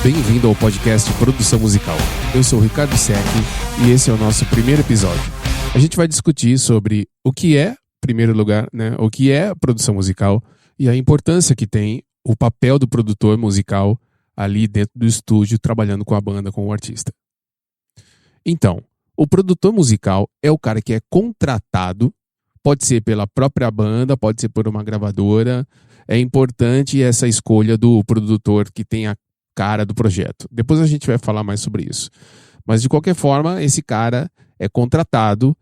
Bem-vindo ao podcast Produção Musical. Eu sou o Ricardo Secchi e esse é o nosso primeiro episódio. A gente vai discutir sobre o que é, em primeiro lugar, o que é produção musical e a importância que tem o papel do produtor musical ali dentro do estúdio, trabalhando com a banda, com o artista. Então, o produtor musical é o cara que é contratado, pode ser pela própria banda, pode ser por uma gravadora. É importante essa escolha do produtor que tem a cara do projeto. Depois a gente vai falar mais sobre isso. Mas, de qualquer forma, esse cara é contratado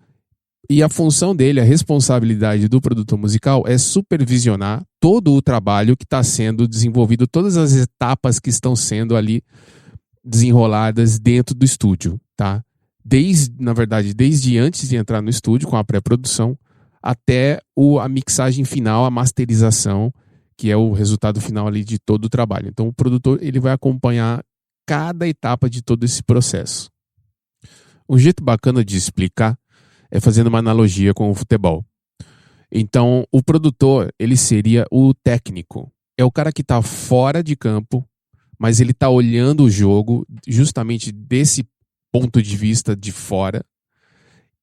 e a função dele, a responsabilidade do produtor musical é supervisionar todo o trabalho que está sendo desenvolvido, todas as etapas que estão sendo ali desenroladas dentro do estúdio, tá? Desde antes de entrar no estúdio, com a pré-produção, até a mixagem final, a masterização, que é o resultado final ali de todo o trabalho. Então, o produtor ele vai acompanhar cada etapa de todo esse processo. Um jeito bacana de explicar é fazendo uma analogia com o futebol. Então, o produtor, ele seria o técnico. É o cara que está fora de campo, mas ele está olhando o jogo justamente desse ponto de vista de fora.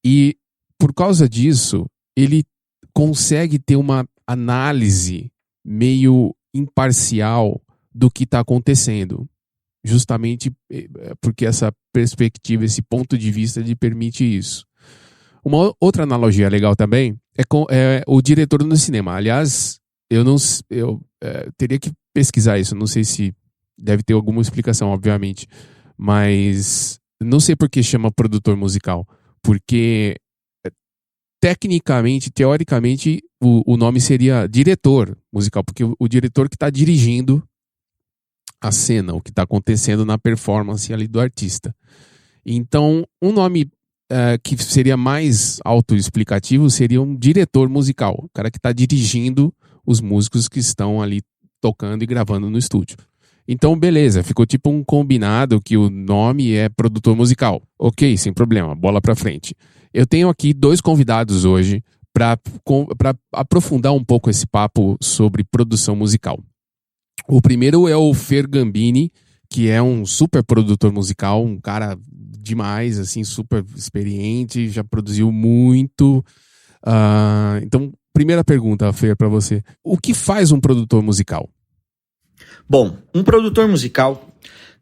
E, por causa disso, ele consegue ter uma análise meio imparcial do que está acontecendo. Justamente porque essa perspectiva, esse ponto de vista lhe permite isso. Uma outra analogia legal também é o diretor no cinema. Aliás, eu teria que pesquisar isso. Não sei se deve ter alguma explicação, obviamente. Mas não sei por que chama produtor musical. Porque tecnicamente, teoricamente, o nome seria diretor musical. Porque o diretor que está dirigindo a cena, o que está acontecendo na performance ali do artista. Então, um nome que seria mais autoexplicativo seria um diretor musical, o cara que está dirigindo os músicos que estão ali tocando e gravando no estúdio. Então, beleza, ficou tipo um combinado que o nome é produtor musical. Ok, sem problema, bola pra frente. Eu tenho aqui 2 convidados hoje para aprofundar um pouco esse papo sobre produção musical. O primeiro é o Fer Gambini, que é um super produtor musical, um cara demais, assim, super experiente, já produziu muito. Então, primeira pergunta, Fer, para você. O que faz um produtor musical? Bom, um produtor musical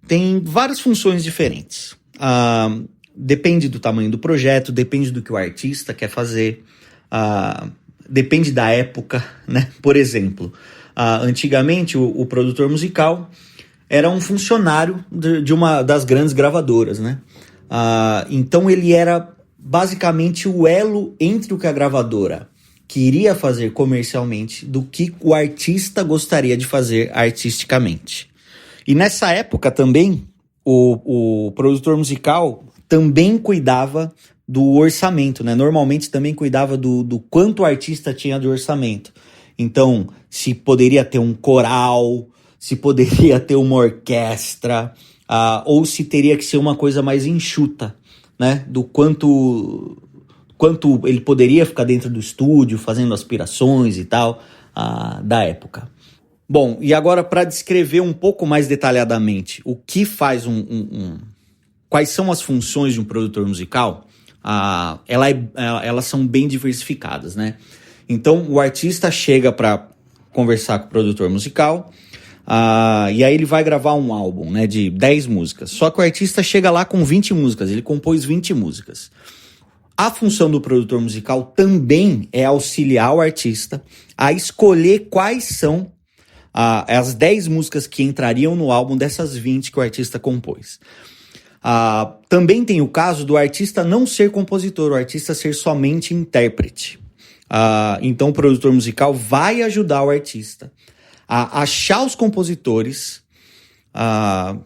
tem várias funções diferentes. Depende do tamanho do projeto, depende do que o artista quer fazer, depende da época, né? Por exemplo, antigamente o produtor musical era um funcionário de uma das grandes gravadoras, né? Então ele era basicamente o elo entre o que a gravadora queria fazer comercialmente do que o artista gostaria de fazer artisticamente. E nessa época também, o produtor musical também cuidava do orçamento, né? Normalmente também cuidava do quanto o artista tinha de orçamento. Então, se poderia ter um coral, se poderia ter uma orquestra, ou se teria que ser uma coisa mais enxuta, né? Do quanto ele poderia ficar dentro do estúdio, fazendo aspirações e tal, da época. Bom, e agora para descrever um pouco mais detalhadamente o que faz quais são as funções de um produtor musical, elas são bem diversificadas, né? Então, o artista chega para conversar com o produtor musical, e aí ele vai gravar um álbum, né, de 10 músicas. Só que o artista chega lá com 20 músicas, ele compôs 20 músicas. A função do produtor musical também é auxiliar o artista a escolher quais são as 10 músicas que entrariam no álbum dessas 20 que o artista compôs. Também tem o caso do artista não ser compositor, o artista ser somente intérprete. Então o produtor musical vai ajudar o artista a achar os compositores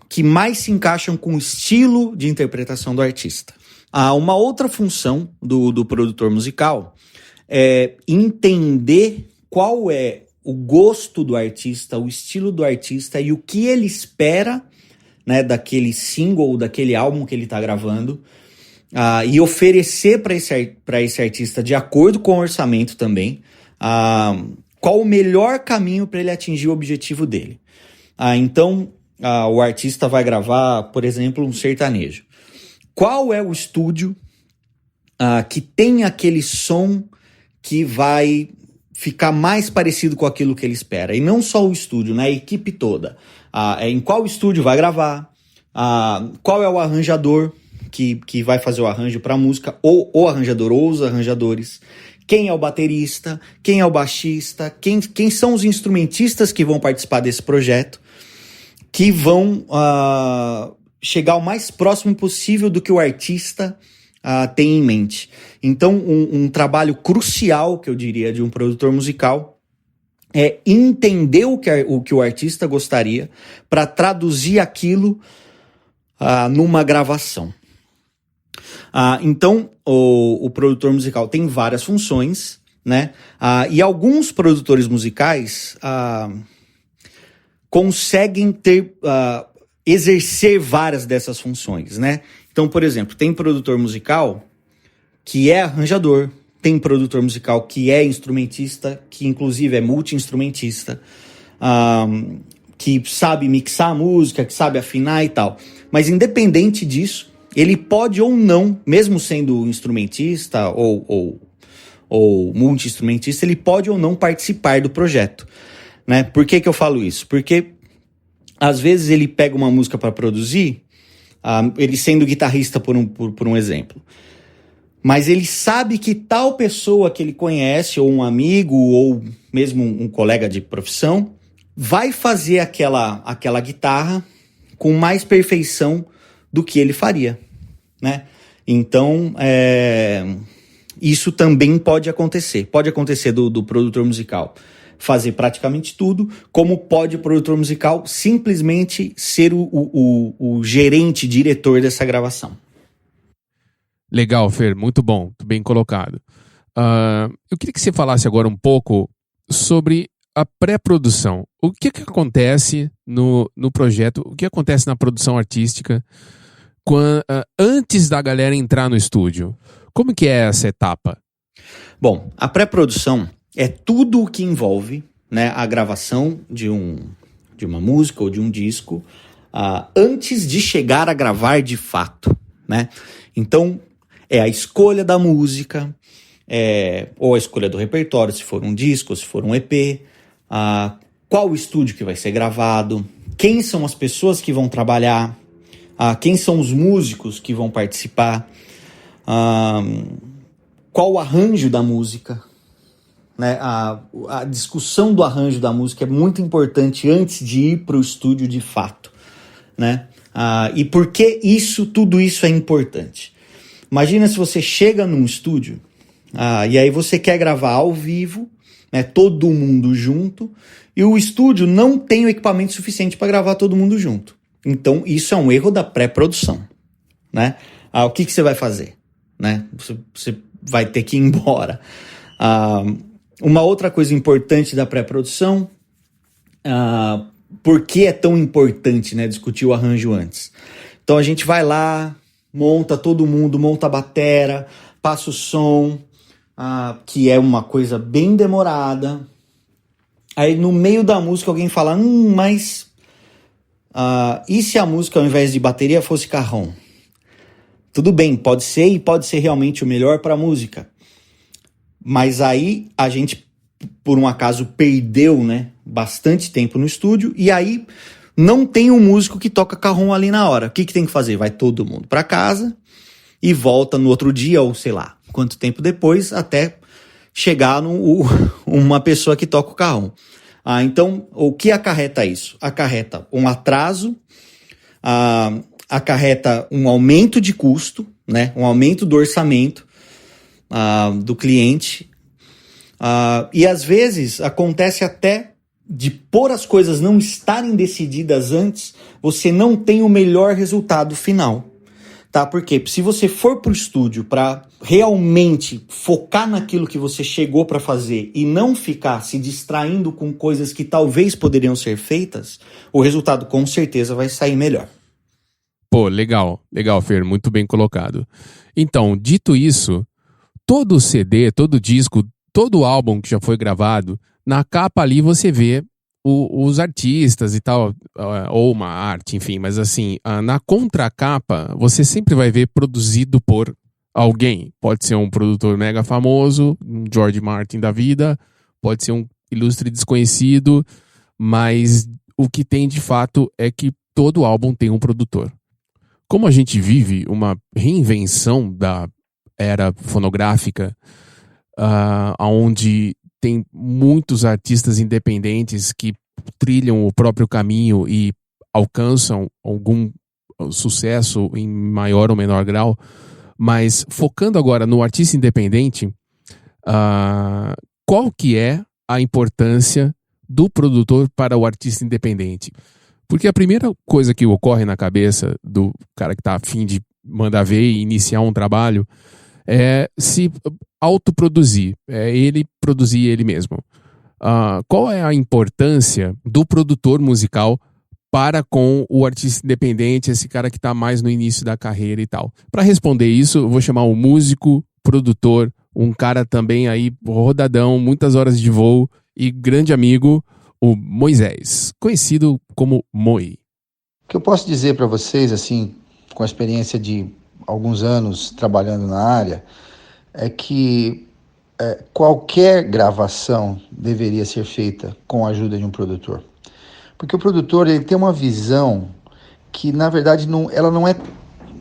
que mais se encaixam com o estilo de interpretação do artista. Uma outra função do produtor musical é entender qual é o gosto do artista, o estilo do artista e o que ele espera, né, daquele single, daquele álbum que ele está gravando, e oferecer para esse artista, de acordo com o orçamento também, qual o melhor caminho para ele atingir o objetivo dele. Então, o artista vai gravar, por exemplo, um sertanejo. Qual é o estúdio que tem aquele som que vai ficar mais parecido com aquilo que ele espera? E não só o estúdio, né? A equipe toda. Em qual estúdio vai gravar? Qual é o arranjador que vai fazer o arranjo para a música? Ou o arranjador ou os arranjadores? Quem é o baterista? Quem é o baixista? Quem são os instrumentistas que vão participar desse projeto? Que vão chegar o mais próximo possível do que o artista tem em mente. Então, um trabalho crucial, que eu diria, de um produtor musical é entender o que o artista gostaria para traduzir aquilo numa gravação. Então, o produtor musical tem várias funções, né? E alguns produtores musicais conseguem exercer várias dessas funções, né? Então, por exemplo, tem produtor musical que é arranjador, tem produtor musical que é instrumentista, que inclusive é multi-instrumentista, que sabe mixar a música, que sabe afinar e tal. Mas independente disso, ele pode ou não, mesmo sendo instrumentista ou multi-instrumentista, ele pode ou não participar do projeto, né? Por que eu falo isso? Porque às vezes ele pega uma música para produzir, ele sendo guitarrista por um exemplo, mas ele sabe que tal pessoa que ele conhece, ou um amigo, ou mesmo um colega de profissão, vai fazer aquela guitarra com mais perfeição do que ele faria, né? Então, isso também pode acontecer. Pode acontecer do produtor musical fazer praticamente tudo, como pode o produtor musical simplesmente ser o gerente, diretor dessa gravação. Legal, Fer, muito bom, muito bem colocado. Eu queria que você falasse agora um pouco sobre a pré-produção. O que acontece no projeto, o que acontece na produção artística antes da galera entrar no estúdio? Como que é essa etapa? Bom, a pré-produção é tudo o que envolve, né, a gravação de uma música ou de um disco antes de chegar a gravar de fato, né? Então, é a escolha da música, ou a escolha do repertório, se for um disco, se for um EP, qual o estúdio que vai ser gravado, quem são as pessoas que vão trabalhar, quem são os músicos que vão participar, qual o arranjo da música, né? A discussão do arranjo da música é muito importante antes de ir para o estúdio de fato, né? E por que tudo isso é importante? Imagina se você chega num estúdio e aí você quer gravar ao vivo, né, todo mundo junto, e o estúdio não tem o equipamento suficiente para gravar todo mundo junto. Então isso é um erro da pré-produção, né? O que você vai fazer, né? Você vai ter que ir embora. Uma outra coisa importante da pré-produção, por que é tão importante, né, discutir o arranjo antes? Então a gente vai lá, monta todo mundo, monta a batera, passa o som, que é uma coisa bem demorada. Aí no meio da música alguém fala, mas e se a música ao invés de bateria fosse carrom? Tudo bem, pode ser e pode ser realmente o melhor para a música. Mas aí a gente, por um acaso, perdeu, né, bastante tempo no estúdio e aí não tem um músico que toca carrom ali na hora. O que tem que fazer? Vai todo mundo para casa e volta no outro dia ou sei lá quanto tempo depois até chegar uma pessoa que toca o carrom. Então, o que acarreta isso? Acarreta um atraso, acarreta um aumento de custo, né, um aumento do orçamento do cliente, e às vezes acontece até de por as coisas não estarem decididas antes, você não tem o melhor resultado final, tá? Porque se você for pro estúdio para realmente focar naquilo que você chegou para fazer e não ficar se distraindo com coisas que talvez poderiam ser feitas, o resultado com certeza vai sair melhor. Pô, legal, Fer, muito bem colocado. Então, dito isso, todo CD, todo disco, todo álbum que já foi gravado, na capa ali você vê os artistas e tal, ou uma arte, enfim, mas assim, na contracapa, você sempre vai ver produzido por alguém. Pode ser um produtor mega famoso, um George Martin da vida, pode ser um ilustre desconhecido, mas o que tem de fato é que todo álbum tem um produtor. Como a gente vive uma reinvenção da era fonográfica, onde tem muitos artistas independentes que trilham o próprio caminho e alcançam algum sucesso em maior ou menor grau, mas focando agora no artista independente, qual que é a importância do produtor para o artista independente? Porque a primeira coisa que ocorre na cabeça do cara que está a fim de mandar ver e iniciar um trabalho é se autoproduzir, é ele produzir ele mesmo. Qual é a importância do produtor musical para com o artista independente, esse cara que está mais no início da carreira e tal? Para responder isso, eu vou chamar um músico, produtor, um cara também aí rodadão, muitas horas de voo e grande amigo, o Moisés, conhecido como Moi. O que eu posso dizer para vocês, assim, com a experiência de alguns anos trabalhando na área, é que qualquer gravação deveria ser feita com a ajuda de um produtor. Porque o produtor ele tem uma visão que, na verdade, ela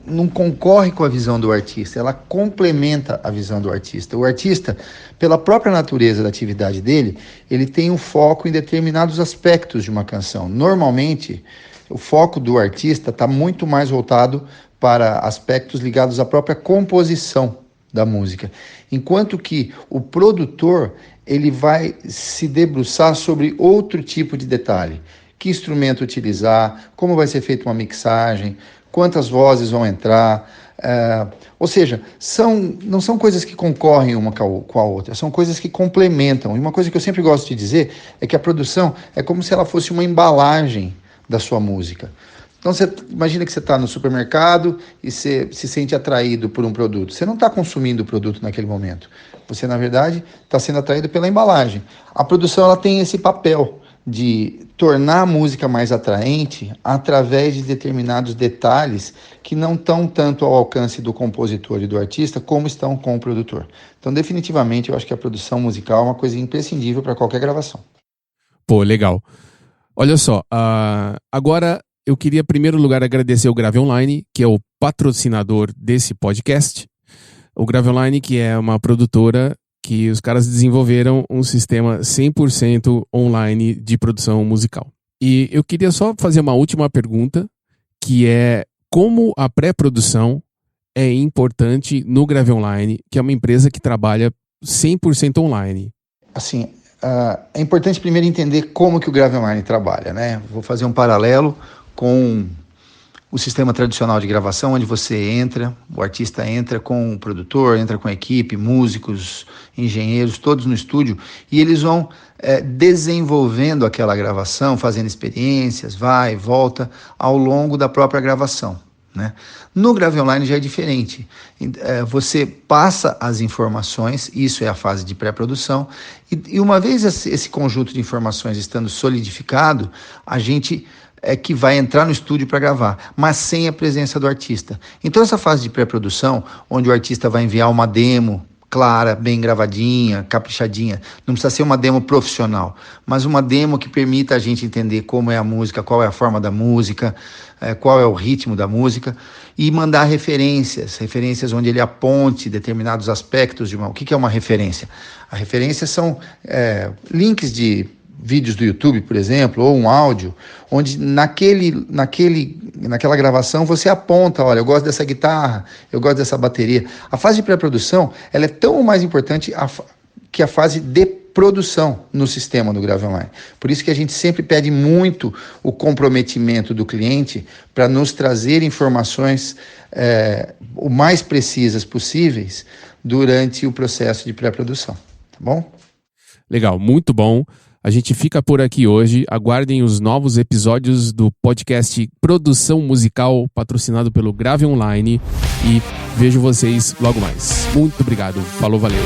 não concorre com a visão do artista, ela complementa a visão do artista. O artista, pela própria natureza da atividade dele, ele tem um foco em determinados aspectos de uma canção. Normalmente, o foco do artista está muito mais voltado para aspectos ligados à própria composição da música, enquanto que o produtor ele vai se debruçar sobre outro tipo de detalhe. Que instrumento utilizar, como vai ser feita uma mixagem, quantas vozes vão entrar, ou seja, não são coisas que concorrem uma com a outra, são coisas que complementam. E uma coisa que eu sempre gosto de dizer é que a produção é como se ela fosse uma embalagem da sua música. Então você imagina que você está no supermercado e você se sente atraído por um produto. Você não está consumindo o produto naquele momento. Você, na verdade, está sendo atraído pela embalagem. A produção ela tem esse papel de tornar a música mais atraente através de determinados detalhes que não estão tanto ao alcance do compositor e do artista como estão com o produtor. Então, definitivamente, eu acho que a produção musical é uma coisa imprescindível para qualquer gravação. Pô, legal. Olha só, agora eu queria, em primeiro lugar, agradecer o Grave Online, que é o patrocinador desse podcast. O Grave Online, que é uma produtora que os caras desenvolveram um sistema 100% online de produção musical. E eu queria só fazer uma última pergunta, que é como a pré-produção é importante no Grave Online, que é uma empresa que trabalha 100% online. Assim, é importante primeiro entender como que o Grave Online trabalha, né? Vou fazer um paralelo com o sistema tradicional de gravação, onde você entra, o artista entra com o produtor, entra com a equipe, músicos, engenheiros, todos no estúdio, e eles vão desenvolvendo aquela gravação, fazendo experiências, vai e volta, ao longo da própria gravação, né? No Grave Online já é diferente. Você passa as informações, isso é a fase de pré-produção, e uma vez esse conjunto de informações estando solidificado, a gente que vai entrar no estúdio para gravar, mas sem a presença do artista. Então essa fase de pré-produção, onde o artista vai enviar uma demo clara, bem gravadinha, caprichadinha, não precisa ser uma demo profissional, mas uma demo que permita a gente entender como é a música, qual é a forma da música, qual é o ritmo da música, e mandar referências onde ele aponte determinados aspectos de o que é uma referência? A referência são links de vídeos do YouTube, por exemplo, ou um áudio, onde naquela gravação você aponta, olha, eu gosto dessa guitarra, eu gosto dessa bateria. A fase de pré-produção, ela é tão mais importante que a fase de produção no sistema do Grave Online. Por isso que a gente sempre pede muito o comprometimento do cliente para nos trazer informações o mais precisas possíveis durante o processo de pré-produção. Tá bom? Legal, muito bom. A gente fica por aqui hoje. Aguardem os novos episódios do podcast Produção Musical, patrocinado pelo Grave Online. E vejo vocês logo mais. Muito obrigado. Falou, valeu.